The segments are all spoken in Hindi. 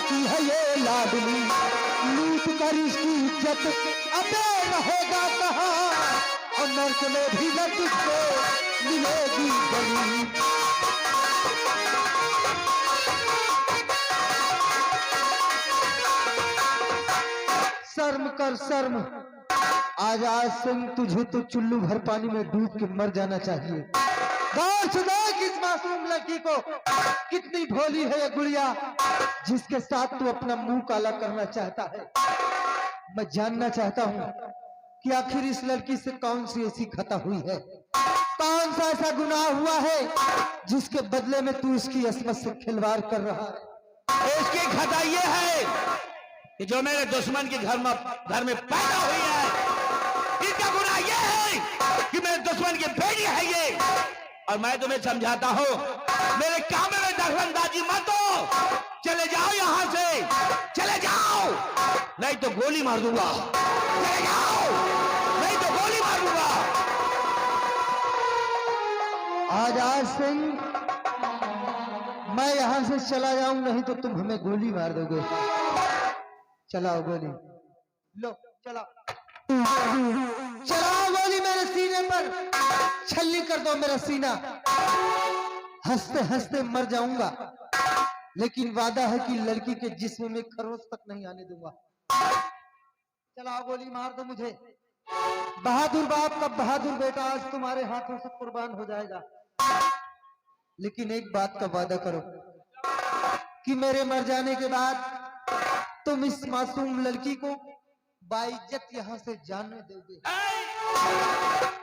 की है ये लाडली, लूट कर इसकी इज्जत अबे रहेगा कहाँ, और नर्क में भी न तुझको मिलेगी गली। शर्म कर शर्म, आजाद सिंह तुझे तो चुल्लू भर पानी में डूब के मर जाना चाहिए। गौर से देख इस मासूम लड़की को, कितनी भोली है ये गुड़िया जिसके साथ तू अपना मुंह काला करना चाहता है। मैं जानना चाहता हूँ कि आखिर इस लड़की से कौन सी ऐसी खता हुई है, कौन सा ऐसा गुनाह हुआ है जिसके बदले में तू इसकी असमत से खिलवाड़ कर रहा है। इसकी खता ये है कि जो मेरे दुश्मन के घर में पैदा हुई है। इसका गुनाह ये है कि मेरे दुश्मन की बेटी है ये। और मैं तुम्हें समझाता हूँ, मेरे काम में दखलंदाजी मत दो, चले जाओ यहां से, चले जाओ, नहीं तो गोली मार दूंगा। चले जाओ, नहीं तो गोली मार दूंगा। आजाद सिंह, मैं यहां से चला जाऊं, नहीं तो तुम हमें गोली मार दोगे। चलाओ गोली, लो चलाओ, चलाओ गोली मेरे सीने पर, छल्ली कर दो मेरा सीना। हंसते हंसते मर जाऊंगा, लेकिन वादा है कि लड़की के जिस्म में खरोच तक नहीं आने दूंगा। चलाओ गोली, मार दो मुझे। बहादुर बाप का बहादुर बेटा आज तुम्हारे हाथों से कुर्बान हो जाएगा। लेकिन एक बात का वादा करो कि मेरे मर जाने के बाद तुम इस मासूम लड़की को बाइज्जत यहाँ से जाने दोगे,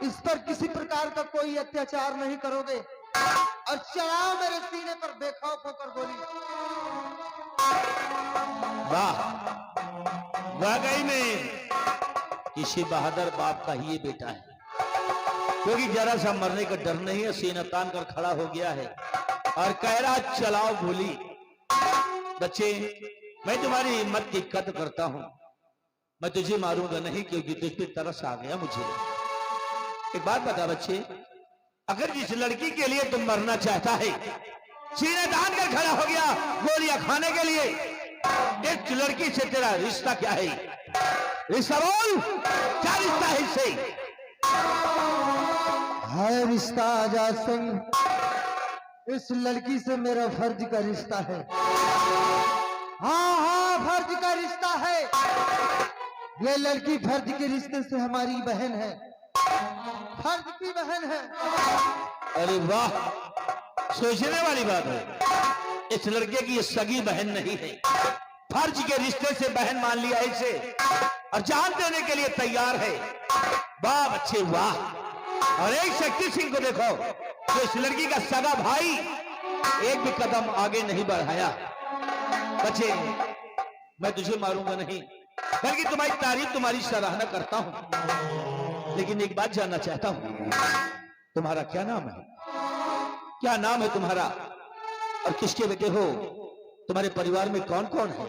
इस पर किसी प्रकार का कोई अत्याचार नहीं करोगे, और चलाओ मेरे सीने पर बेखौफ होकर गोली। वाह, वाकई में किसी बहादुर बाप का ही ये बेटा है, क्योंकि जरा सा मरने का डर नहीं है, सीना तान कर खड़ा हो गया है और कह रहा चलाओ गोली। बच्चे, मैं तुम्हारी हिम्मत की कदर करता हूं, मैं तुझे मारूंगा नहीं, क्योंकि तुझ पे तरस आ गया मुझे। एक बात बता बच्चे, अगर जिस लड़की के लिए तुम मरना चाहता है सीने तान कर खड़ा हो गया गोलियां खाने के लिए, इस लड़की से तेरा रिश्ता क्या है? रिश्ता बोल, क्या रिश्ता है इससे? है रिश्ता आजाद सिंह, इस लड़की से मेरा फर्ज का रिश्ता है। हाँ हाँ, फर्ज का रिश्ता है। ये लड़की फर्ज के रिश्ते से हमारी बहन है, फर्ज की बहन है। अरे वाह, सोचने वाली बात है। इस लड़के की ये सगी बहन नहीं है, फर्ज के रिश्ते से बहन मान लिया इसे और जान देने के लिए तैयार है। वाह बच्चे वाह। और एक शक्ति सिंह को देखो, तो इस लड़की का सगा भाई एक भी कदम आगे नहीं बढ़ाया। बच्चे, मैं तुझे मारूंगा नहीं, बल्कि तुम्हारी तारीफ, तुम्हारी सराहना करता हूं। लेकिन एक बात जानना चाहता हूं, तुम्हारा क्या नाम है? क्या नाम है तुम्हारा और किसके बेटे हो? तुम्हारे परिवार में कौन कौन है?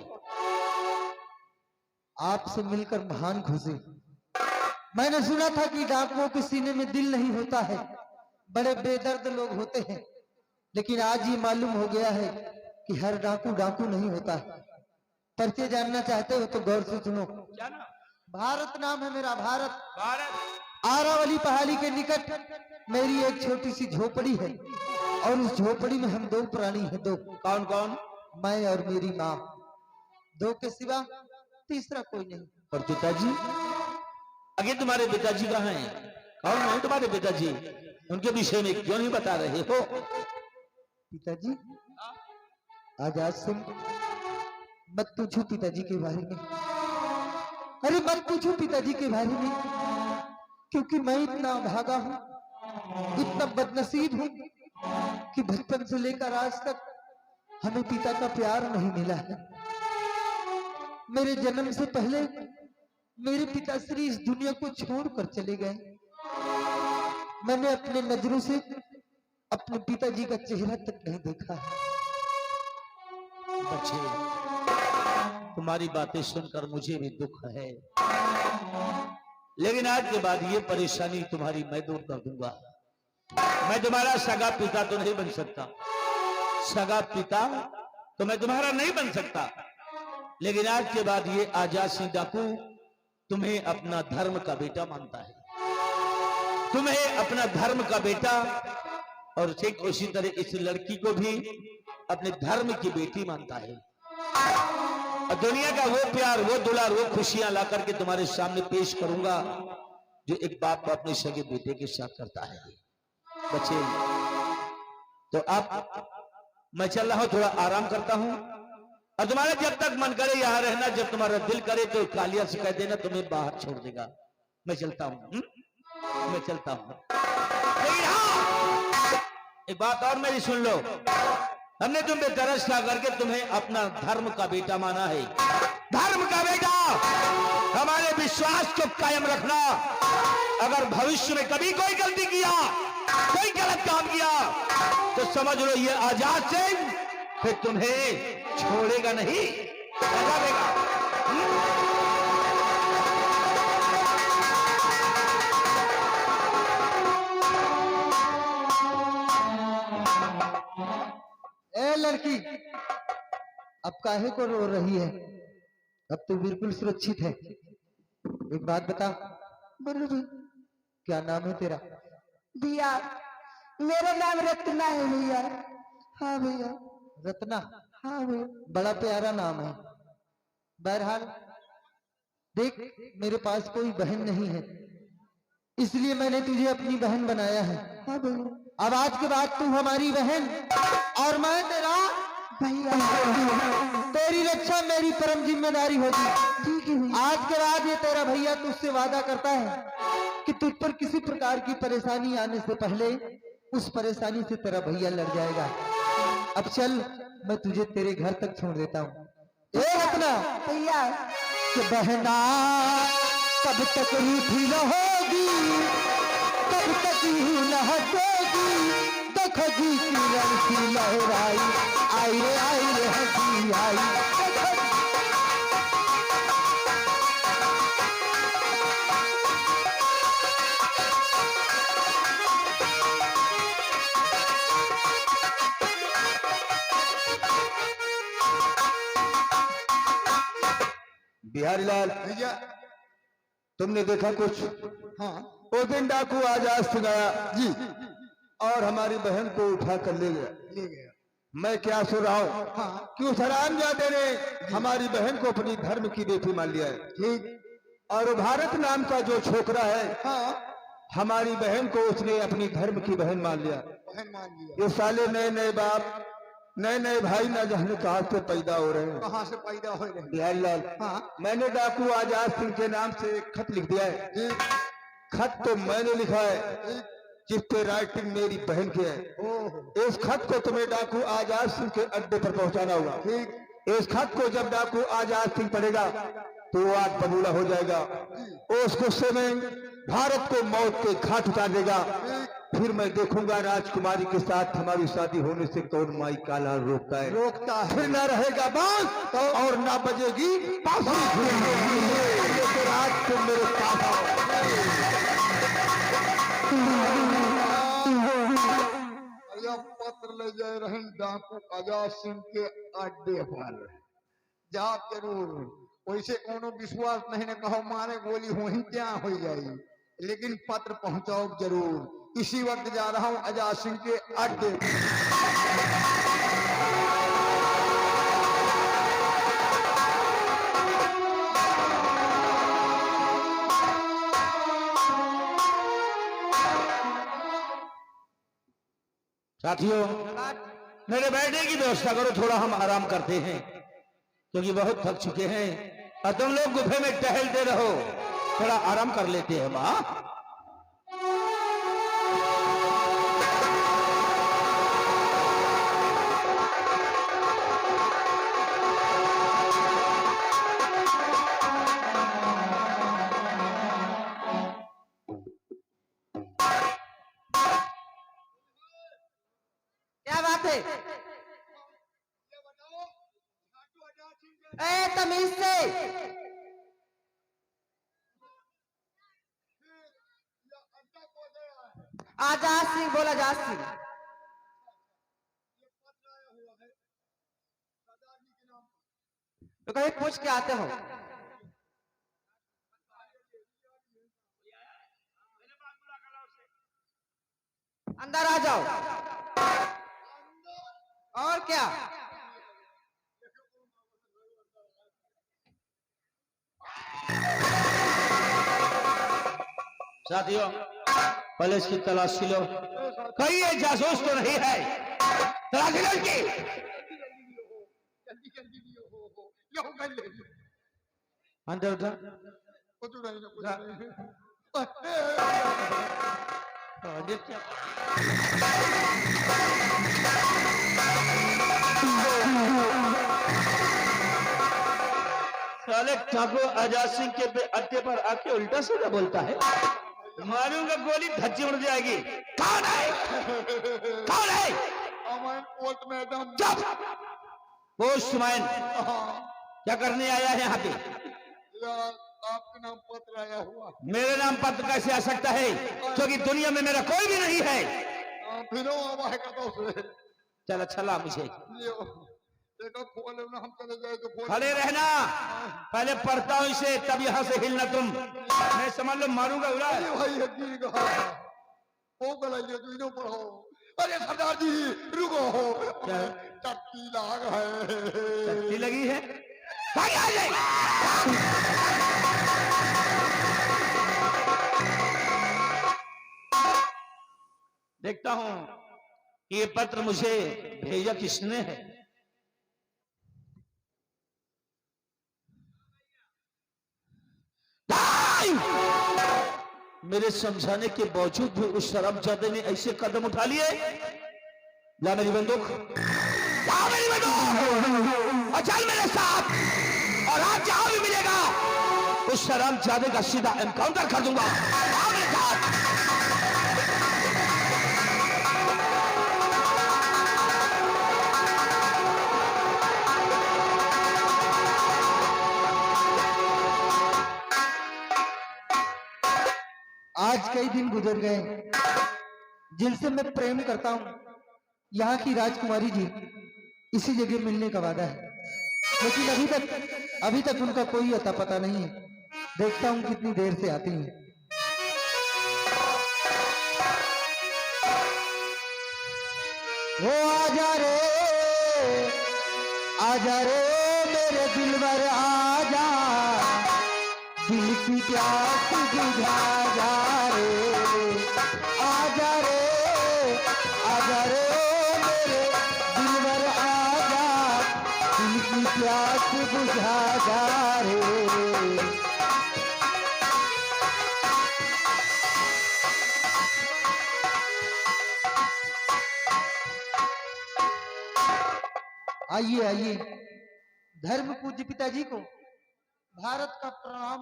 आपसे मिलकर महान खुशी। मैंने सुना था कि डाकुओं के सीने में दिल नहीं होता है, बड़े बेदर्द लोग होते हैं, लेकिन आज ये मालूम हो गया है कि हर डाकू डाकू नहीं होता है। परिचय जानना चाहते हो तो गौर से सुनो। क्या नाम? भारत नाम है मेरा, भारत। भारत। आरावली पहाड़ी के निकट मेरी एक छोटी सी झोपड़ी है, और उस झोपड़ी में हम दो प्राणी हैं। दो? कौन कौन? मैं और मेरी माँ, दो के सिवा तीसरा कोई नहीं। और पिताजी? आगे तुम्हारे पिताजी कहाँ हैं? कौन है तुम्हारे पिताजी? उनके विषय में क्यों नहीं बता रहे हो? पिताजी? आजाद सिंह, मत पूछो पिताजी के बारे में। अरे मत पूछो पिताजी के बारे में, क्योंकि मैं इतना भागा हूं, इतना बदनसीब हूं कि बचपन से लेकर आज तक हमें पिता का प्यार नहीं मिला है। मेरे जन्म से पहले मेरे पिताश्री इस दुनिया को छोड़कर चले गए। मैंने अपने नजरों से अपने पिताजी का चेहरा तक नहीं देखा है। बच्चे, तुम्हारी बातें सुनकर मुझे भी दुख है, लेकिन आज के बाद ये परेशानी तुम्हारी मैं दूर कर दूंगा। मैं तुम्हारा सगा पिता तो नहीं बन सकता, सगा पिता तो मैं तुम्हारा नहीं बन सकता, लेकिन आज के बाद ये आजाद सिंह डाकू तुम्हें अपना धर्म का बेटा मानता है, तुम्हें अपना धर्म का बेटा, और ठीक उसी तरह इस लड़की को भी अपने धर्म की बेटी मानता है। और दुनिया का वो प्यार, वो दुलार, वो खुशियां ला करके तुम्हारे सामने पेश करूंगा जो एक बाप अपने सगे बेटे के साथ करता है। बच्चे तो आप, मैं चल रहा हूं, थोड़ा आराम करता हूं, और तुम्हारा जब तक मन करे यहां रहना, जब तुम्हारा दिल करे तो कालिया से कह देना तुम्हें बाहर छोड़ देगा। मैं चलता हूं, मैं चलता हूं। एक बात और मेरी सुन लो, हमने तुम पे तरस ला करके तुम्हें अपना धर्म का बेटा माना है। धर्म का बेटा, हमारे विश्वास को कायम रखना। अगर भविष्य में कभी कोई गलती किया, कोई गलत काम किया, तो समझ लो ये आजाद सिंह फिर तुम्हें छोड़ेगा नहीं, सजा देगा। ए लड़की, अब काहे को रो रही है? अब तो बिल्कुल सुरक्षित है। एक बात बता, क्या नाम है तेरा? भैया, मेरा नाम रत्ना है भैया। हाँ भैया। रत्ना? हाँ भैया। बड़ा प्यारा नाम है। बहरहाल देख, मेरे पास कोई बहन नहीं है, इसलिए मैंने तुझे अपनी बहन बनाया है। हाँ भैया। अब आज के बाद तू हमारी बहन और मैं तेरा भैया। तेरी रक्षा मेरी परम जिम्मेदारी होगी। ठीक है भैया। आज के बाद ये तेरा भैया तुझसे वादा करता है कि तुझ पर किसी प्रकार की परेशानी आने से पहले उस परेशानी से तेरा भैया लड़ जाएगा। अब चल, मैं तुझे तेरे घर तक छोड़ देता हूँ। ए रत्ना भैया, कि बहना कब तक रूठी रहोगी, कब तक ही न हटेगी, देखोगी किरण की लहराई, आई रे हंसी आई। बिहारी लाल भैया, तुमने देखा कुछ? हाँ उस दिन डाकू आजाद सिंह आया जी, और हमारी बहन को उठा कर ले गया। मैं क्या सुन रहा हूँ, हाँ कि उस हरामजादे ने हमारी बहन को अपनी धर्म की बेटी मान लिया है। ठीक, और भारत नाम का जो छोकरा है, हाँ हमारी बहन को उसने अपनी धर्म की बहन मान लिया। बहन मान लिया। ये साले नए नए बाप, नए नए भाई न जाने कहाँ से पैदा हो रहे हैं। कहाँ से पैदा हो रहे हैं? बिहारी लाल, हाँ मैंने डाकू आजाद सिंह के नाम से एक खत लिख दिया है। खत तो मैंने लिखा है, जिस पे राइटिंग मेरी बहन की है। इस खत को तुम्हें डाकू आजाद सिंह के अड्डे पर पहुंचाना होगा। ठीक। इस खत को जब डाकू आजाद सिंह पढ़ेगा तो वो आज बबूला हो जाएगा। उस गुस्से में भारत को मौत के घाट उतार देगा। फिर मैं देखूंगा राजकुमारी के साथ हमारी शादी होने से कौन माई काला रोकता है। रोकता है। फिर ना रहेगा बांस और ना बजेगी बांसुरी। लेकिन आज तुम मेरे पास आओ। यह पत्र ले जाए रहे डाकू आजाद सिंह के अड्डे पर। जाप जरूर, वैसे कोनो विश्वास नहीं ने कहो मारे गोली वहीं क्या हो जाएगी, लेकिन पत्र पहुंचाओ जरूर। इसी वक्त जा रहा हूं आजाद सिंह के अड्डे। साथियों, मेरे बैठने की व्यवस्था करो, थोड़ा हम आराम करते हैं क्योंकि बहुत थक चुके हैं। और तुम लोग गुफे में टहलते रहो, थोड़ा आराम कर लेते हैं। माँ क्या बात है? ए तमीज से। आजाद सिंह बोला, आजाद सिंह। तो कहीं पूछ के आते हो। अंदर आ जाओ। और क्या? साथियों, पहले इसकी तलाशी लो, कहीं ये जासूस तो नहीं है। तलाशी लो इसकी। जल्दी जल्दी लियो हो यो मैं ले लियो अंदर उठा। कुछ नहीं ना कुछ जा। नहीं साले ठाकुर आजाद सिंह के अड्डे पर आके उल्टा सीधा बोलता है। मारूंगा गोली, धज्जी उड़ जाएगी। कौन है? कौन है? अमन पोस्ट मैडम चुप! पोस्टमैन हाँ क्या करने आया है यहाँ पे? यार आपके नाम पत्र आया हुआ मेरे नाम पत्र कैसे आ सकता है, क्योंकि दुनिया में मेरा कोई भी नहीं है। फिर आवा है कतो से चल अच्छा ला मुझे। लियो देखो खोलो ना हम चले जाए तो खोल खड़े रहना, पहले पढ़ता हूँ इसे, तब यहाँ से हिलना तुम। मैं समझ लो मारूंगा उड़ा। अरे भाई यकीन कहा वो गलाइए तू इन्हों पढ़ो। अरे सरदार जी रुको क्या है? चट्टी लाग है चट्टी लगी है? भाग आ जाए। देखता हूं ये पत्र मुझे भेजा किसने है। मेरे समझाने के बावजूद भी उस शराबजादे ने ऐसे कदम उठा लिए। ला मेरी बंदूक, ला मेरी बंदूक और चल मेरे साथ। और आज जहां भी मिलेगा उस शराबजादे का सीधा एनकाउंटर कर दूंगा। आ मेरे साथ। आज कई दिन गुजर गए जिनसे मैं प्रेम करता हूँ। यहाँ की राजकुमारी जी इसी जगह मिलने का वादा है, लेकिन अभी तक उनका कोई अता पता नहीं है। देखता हूँ कितनी देर से आती हैं। वो आजा रे मेरे दिलवर आजा, दिल की प्यास बुझा जा रे। आजा रे मेरे दिलवर आजा, दिल की प्यास बुझा जा रे। आइए आइए, धर्म पूज्य पिताजी को भारत का प्रणाम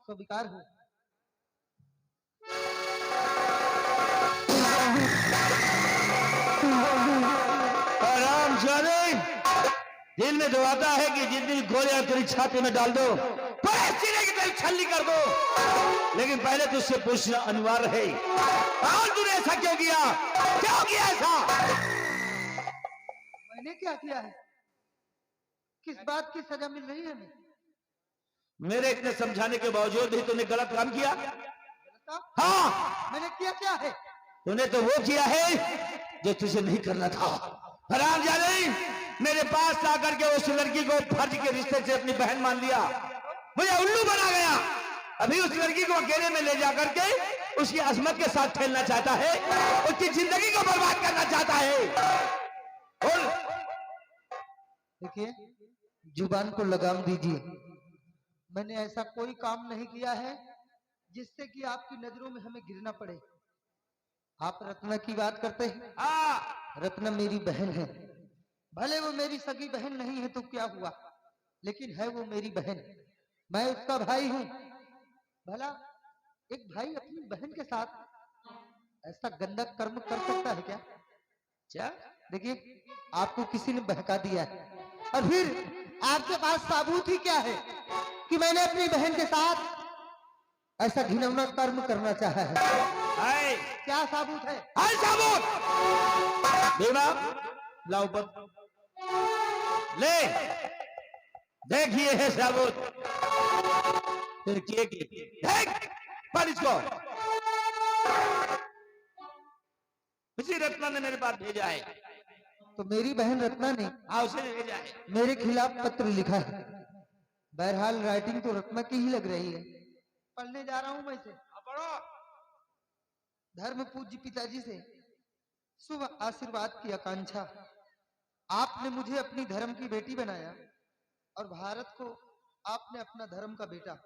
स्वीकार हो। आराम जाने दिल में दुआता है कि जितनी गोलियां तेरी छाती में डाल दो, पूरे सीने की तेरी छल्ली कर दो, लेकिन पहले तुझसे पूछना अनिवार्य है, और तूने ऐसा क्यों किया? क्यों किया ऐसा? मैंने क्या किया है? किस बात की सजा मिल रही है हमें? मेरे इतने समझाने के बावजूद भी तूने गलत काम किया। काम? हाँ, मैंने क्या क्या है? तूने तो वो किया है जो तुझे नहीं करना था। हराम जाने मेरे पास आकर के उस लड़की को फर्ज के रिश्ते से अपनी बहन मान लिया, मुझे उल्लू बना गया। अभी उस लड़की को अकेले में ले जाकर के उसकी अजमत के साथ खेलना चाहता है, उसकी जिंदगी को बर्बाद करना चाहता है। और देखिए, जुबान को लगाम दीजिए। मैंने ऐसा कोई काम नहीं किया है जिससे कि आपकी नजरों में हमें गिरना पड़े। आप रत्ना की बात करते हैं। रत्ना मेरी बहन है, भले वो मेरी सगी बहन नहीं है तो क्या हुआ, लेकिन है वो मेरी बहन। मैं उसका भाई हूँ। भला एक भाई अपनी बहन के साथ ऐसा गंदा कर्म कर सकता है क्या? क्या? देखिए, आपको किसी ने बहका दिया है और फिर आपके पास सबूत ही क्या है कि मैंने अपनी बहन के साथ ऐसा घिनौना कर्म करना चाहा है? है क्या सबूत है? सबूत भीमा लाओ पर ले देखिए है सबूत देखिए देख पर इसको उसी रत्ना ने मेरे पास भेजा है। तो मेरी बहन रत्ना ने हाँ उसे भेजा है। मेरे खिलाफ पत्र लिखा है। बहरहाल राइटिंग तो रत्ना की ही लग रही है। पढ़ने जा रहा हूं मैं इसे। पढ़ो। धर्म पूज्य पिताजी से शुभ आशीर्वाद की आकांक्षा। आपने मुझे अपनी धर्म की बेटी बनाया और भारत को आपने अपना धर्म का बेटा।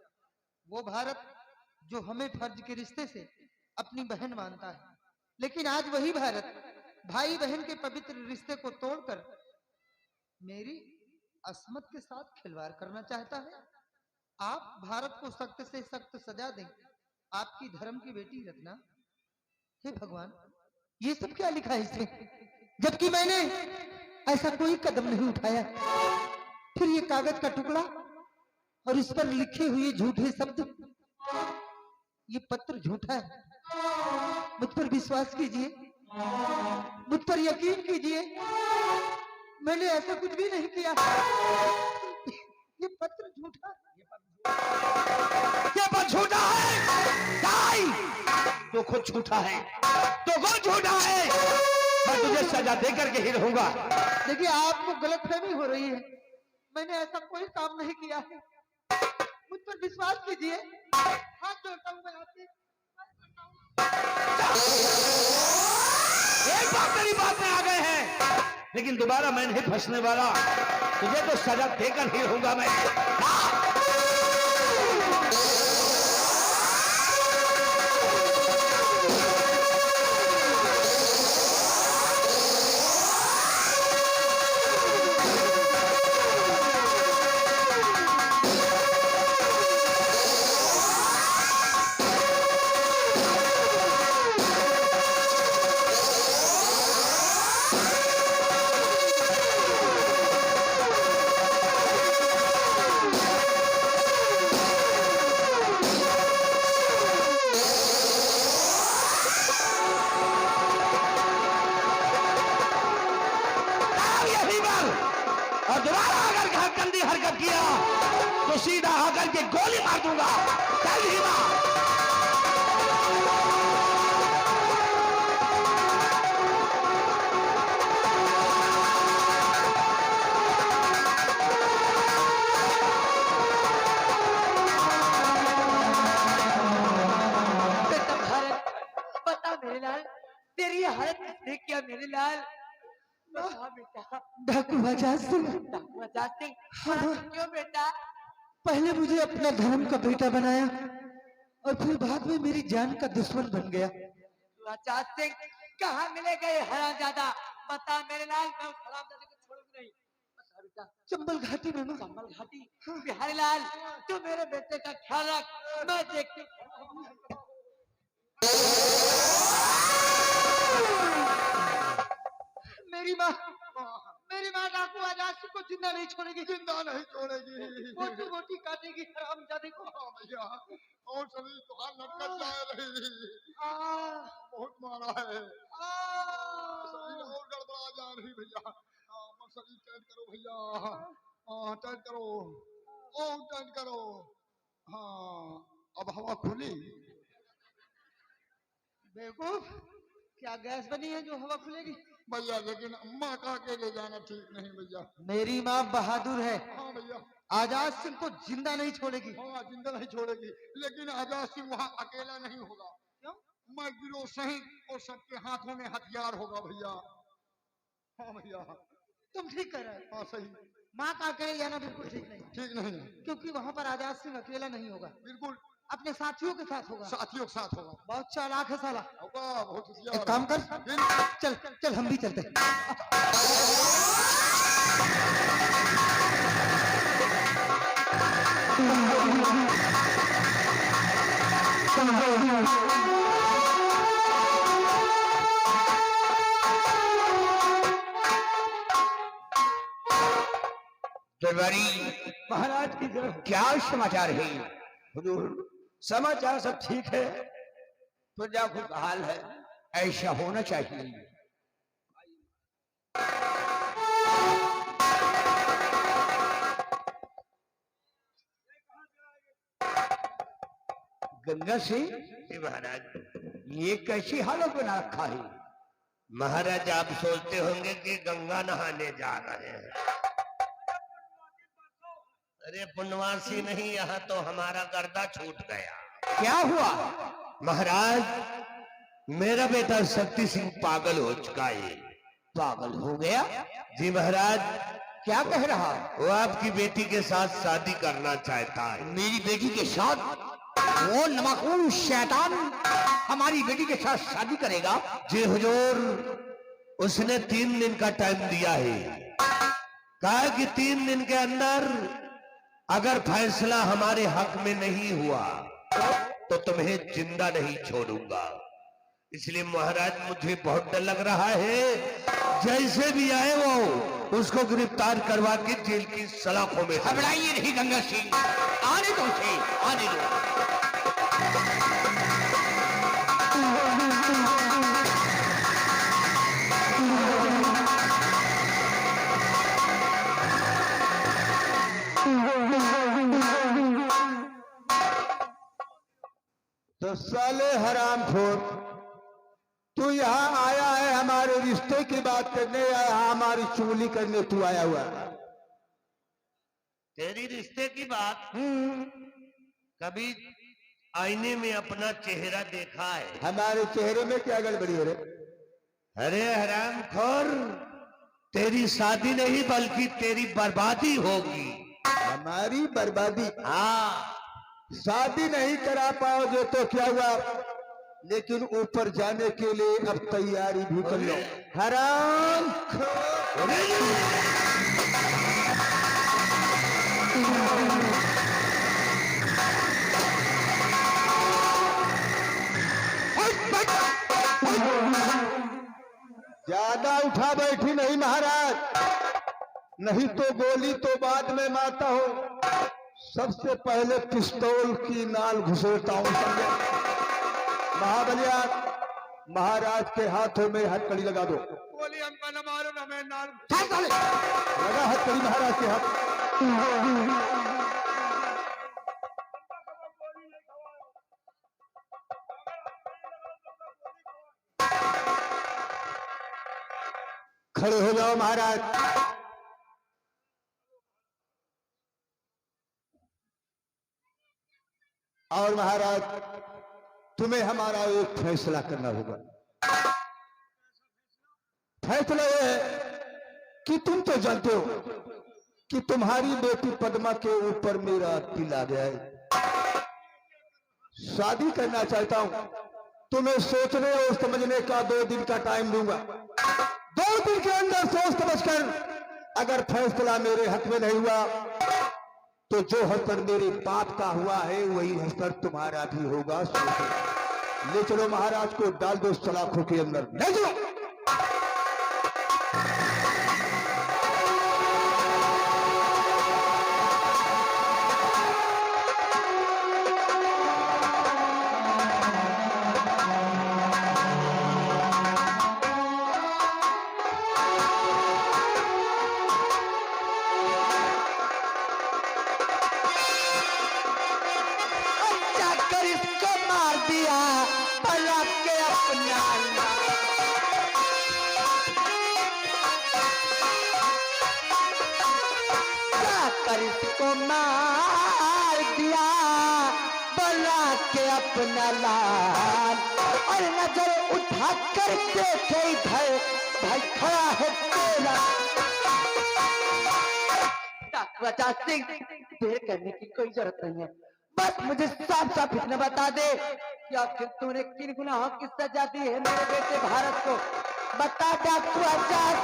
वो भारत जो हमें फर्ज के रिश्ते से अपनी बहन मानता है, लेकिन आज वही भारत भाई बहन के पवित्र रिश्ते को तोड़कर मेरी अस्मत के साथ खिलवाड़ करना चाहता है। आप भारत को सख्त से सख्त सजा दें। आपकी धर्म की बेटी रत्ना। हे भगवान, ये सब क्या लिखा है इसमें, जबकि मैंने ऐसा कोई कदम नहीं उठाया। फिर ये कागज का टुकड़ा और इस पर लिखे हुए झूठे शब्द। ये पत्र झूठा है। मुझ पर विश्वास कीजिए, मुझ पर यकीन कीजिए, मैंने ऐसा कुछ भी नहीं किया। ये पत्र झूठा है। ये पत्र झूठा है। दाई तो खुद झूठा है, तो खुद झूठा है। मैं तुझे सजा दे करके ही रहूंगा। देखिए, आपको गलतफहमी हो रही है। मैंने ऐसा कोई काम नहीं किया है। मुझ पर विश्वास कीजिए। हाथ जोड़ता हूँ मैं आपसे। एक बार मेरी बात में आ गए हैं, लेकिन दोबारा मैं नहीं फंसने वाला। तुझे तो सजा देकर ही रहूंगा मैं। और दोबारा अगर गंदी हरकत किया तो सीधा आकर के गोली मार दूंगा। चल भीमा। बता मेरे लाल, तेरी ये हालत किसने किया मेरे लाल? बता बेटा। डाकू आजाद सिंह। डाकू आजाद सिंह। हाँ। क्यों बेटा? पहले मुझे अपना धर्म का बेटा बनाया और फिर बाद में मेरी जान का दुश्मन बन गया। आजाद सिंह कहाँ मिले गए हरामजादा? बता मेरे लाल, मैं उस हरामजादे को छोड़ूंगा नहीं। बता बेटा। चंबल घाटी में ना। चंबल घाटी। बिहारी लाल, तू मेरे बेटे का ख्याल रख, मैं देखती मेरी माँ डाकू आजाद सिंह को जिंदा नहीं छोड़ेगी। जिंदा नहीं छोड़ेगी। बोटी बोटी काटेगी हरामजादे को। हाँ भैया, और शरीर तो हाथ लटक जा रही। बहुत मारा है। शरीर और गड़बड़ा जा रही भैया। मत शरीर टाइट करो भैया। टाइट करो, और टाइट करो। हाँ, अब हवा खुली। बेवकूफ, क्या गैस बनी है जो हवा खुलेगी? भैया लेकिन माँ का अकेले जाना ठीक नहीं भैया। मेरी माँ बहादुर है। हाँ भैया। आजाद सिंह को जिंदा नहीं छोड़ेगी। हाँ, जिंदा नहीं छोड़ेगी, लेकिन आजाद सिंह वहाँ अकेला नहीं होगा। क्यों? मैं गिरोह सहित और सबके हाथों में हथियार होगा भैया। हाँ भैया। तुम ठीक कर रहे हो। हाँ सही। माँ का अकेले जाना बिल्कुल ठीक नहीं, ठीक नहीं, क्योंकि वहाँ पर आजाद सिंह अकेला नहीं होगा, बिल्कुल अपने साथियों के साथ होगा। साथियों के साथ होगा। बहुत चालाक है साला। होगा, बहुत होशियार। एक काम कर, फिर चल चल हम भी चलते हैं। जब तिवारी, महाराज की जय। क्या समाचार है? हुजूर समाचार सब ठीक है, प्रजा खुशहाल है। ऐसा होना चाहिए। गंगा सिंह, जी महाराज। ये कैसी हालत बना रखा है? महाराज आप सोचते होंगे कि गंगा नहाने जा रहे हैं। अरे पुण्यवासी नहीं, यहाँ तो हमारा गर्दा छूट गया। क्या हुआ? महाराज मेरा बेटा शक्ति सिंह पागल हो चुका है। पागल हो गया? जी महाराज, क्या कह रहा? वो आपकी बेटी के साथ शादी करना चाहता है। मेरी बेटी के साथ? वो नमकून शैतान हमारी बेटी के साथ शादी करेगा? जी हुजूर, उसने 3 दिन का टाइम दिया है। कहा कि 3 दिन के अंदर अगर फैसला हमारे हक में नहीं हुआ तो तुम्हें जिंदा नहीं छोड़ूंगा। इसलिए महाराज मुझे बहुत डर लग रहा है, जैसे भी आए वो उसको गिरफ्तार करवा के जेल की सलाखों में। घबराइए नहीं गंगा सिंह, आने दो उसे, आने दो। तो साले हरामखोर, तू यहाँ आया है हमारे रिश्ते की बात करने, या हमारी चुगली करने तू आया हुआ? तेरी रिश्ते की बात? कभी आईने में अपना चेहरा देखा है? हमारे चेहरे में क्या गड़बड़ी है रे? अरे हरामखोर, तेरी शादी नहीं बल्कि तेरी बर्बादी होगी। हमारी बर्बादी? हाँ। शादी नहीं करा पाओगे तो क्या हुआ, लेकिन ऊपर जाने के लिए अब तैयारी भी कर लो। हराम ज्यादा उठा बैठी नहीं महाराज, नहीं तो गोली तो बाद में मारता हो, सबसे पहले पिस्तौल की नाल घुसेड़ता हूं, समझे? महाबलिया, महाराज के हाथों में हथकड़ी लगा दो। गोली हमको न मारो न मैं नाल। लगा हथकड़ी महाराज के हाथ। खड़े हो जाओ महाराज। और महाराज, तुम्हें हमारा एक फैसला करना होगा। फैसला यह है कि तुम तो जानते हो कि तुम्हारी बेटी पद्मा के ऊपर मेरा दिल आ गया है। शादी करना चाहता हूं, तुम्हें सोचने और समझने का 2 दिन का टाइम दूंगा। 2 दिन के अंदर सोच समझकर अगर फैसला मेरे हक में नहीं हुआ तो जो हस्तर मेरे बाप का हुआ है वही हस्तर तुम्हारा भी होगा। ले चलो महाराज को, डाल दो सलाखों के अंदर, ले चलो। इसको मार दिया बला के अपना लाल, और नजर उठा कर देखे इधर, भाई खड़ा है तेरा बचा सिंह। देर करने की कोई जरूरत नहीं है, बस मुझे साफ साफ इतना बता दे कि आखिर तूने किन गुनाहों की सजा दी है मेरे बेटे भारत को। बता डाकू आजाद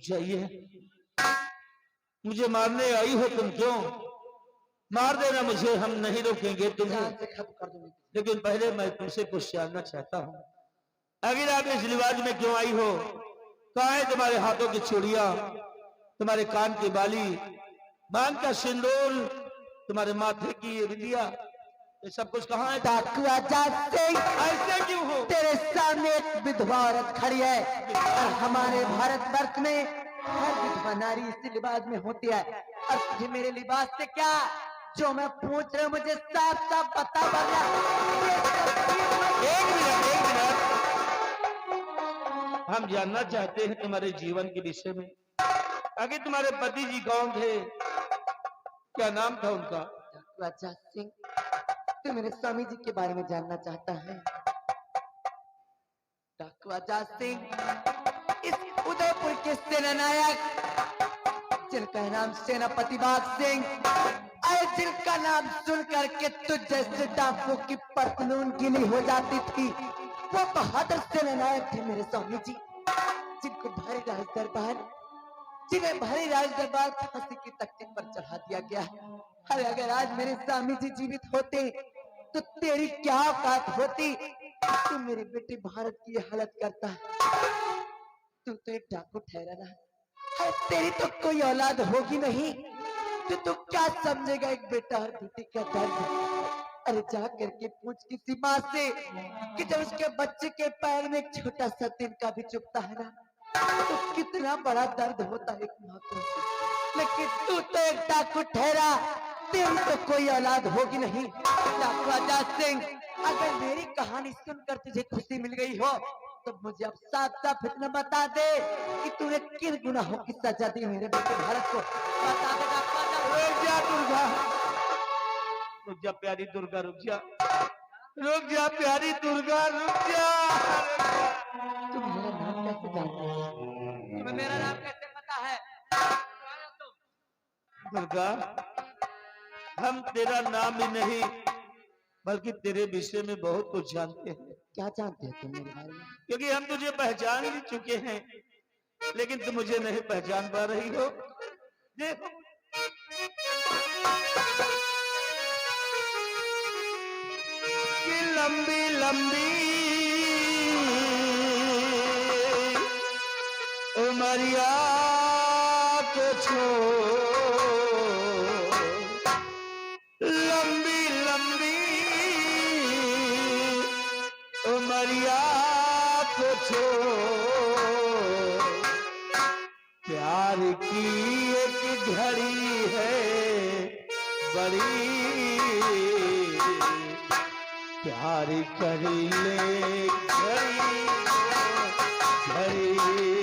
चाहिए। मुझे मारने आई हो तुम, क्यों? मार देना मुझे, हम नहीं रोकेंगे तुम्हें, जान से खत्म कर दूंगी। लेकिन पहले मैं तुमसे कुछ जानना चाहता हूँ। आखिर आप इस लिबास में क्यों आई हो? कहाँ है तुम्हारे हाथों की चूड़ियां, तुम्हारे कान की बाली, मांग का सिंदूर, तुम्हारे माथे की ये बिंदिया, ये सब कुछ कहाँ है? डाकू आजाद सिंह, ऐसे क्यों हो? तेरे सामने एक विधवा औरत खड़ी है और हमारे भारतवर्ष में हर विधवा नारी इसी लिबास में होती है। और तुझे मेरे लिबास से क्या जो मैं पूछ रहा हूँ, मुझे साफ साफ बता वरना एक मिनट, हम जानना चाहते हैं तुम्हारे जीवन के विषय में। आगे तुम्हारे पति जी कौन थे? क्या नाम था उनका? डाकू आजाद सिंह, तू मेरे स्वामी जी के बारे में जानना चाहता है? डाकू आजाद सिंह इस उदयपुर के सेनानायक जिनका नाम सेनापति बाग सिंह, और जिनका नाम सुनकर के तुझ जैसे डाकू की पतलून गीली हो जाती थी, वो बहादुर सेनानायक थे मेरे स्वामी जी, जिनको भारी राज दरबार जिन्हें भारी राज दरबार फांसी की तख्ती पर चढ़ा दिया गया। अरे अगर आज मेरे स्वामी जी जीवित होते तो तेरी क्या औकात होती? तू मेरे बेटे भारत की ये हालत करता। तू तो एक डाकू ठहरा ना, अरे तेरी तो कोई औलाद होगी नहीं, तो तू क्या समझेगा एक बेटा और बेटी का दर्द? अरे जा करके पूछ किसी माँ से कि जब उसके बच्चे के पैर में एक छोटा सा तिनका भी चुभता है ना, तो कितना बड़ा दर्द होता है एक माँ को। लेकिन तू तो एक डाकू ठहरा, तेरी तो कोई औलाद होगी नहीं। डाकू आजाद सिंह, अगर मेरी कहानी सुनकर तुझे खुशी मिल गई हो तो मुझे अब साफ साफ इतना बता दे कि तूने किन गुनाहों की सजा दी मेरे बेटे भारत को। बता दे डाकू आजाद। रुक जा दुर्गा, रुक जा प्यारी दुर्गा, रुक जा, रुक जा प्यारी दुर्गा, रुक जा। तुम मेरा नाम कैसे जानते हो? तुम्हें मेरा नाम कैसे पता है? दुर्गा, हम तेरा नाम ही नहीं बल्कि तेरे विषय में बहुत कुछ जानते हैं। क्या जानते हो तुम मेरे बारे में? क्योंकि हम तुझे पहचान भी चुके हैं, लेकिन तुम मुझे नहीं पहचान पा रही हो। देखो कि लंबी लंबी उमरिया को छोड़, लंबी लंबी उमरिया को छोड़, प्यार की एक घड़ी है बड़ी, प्यार कर ले घड़ी घड़ी।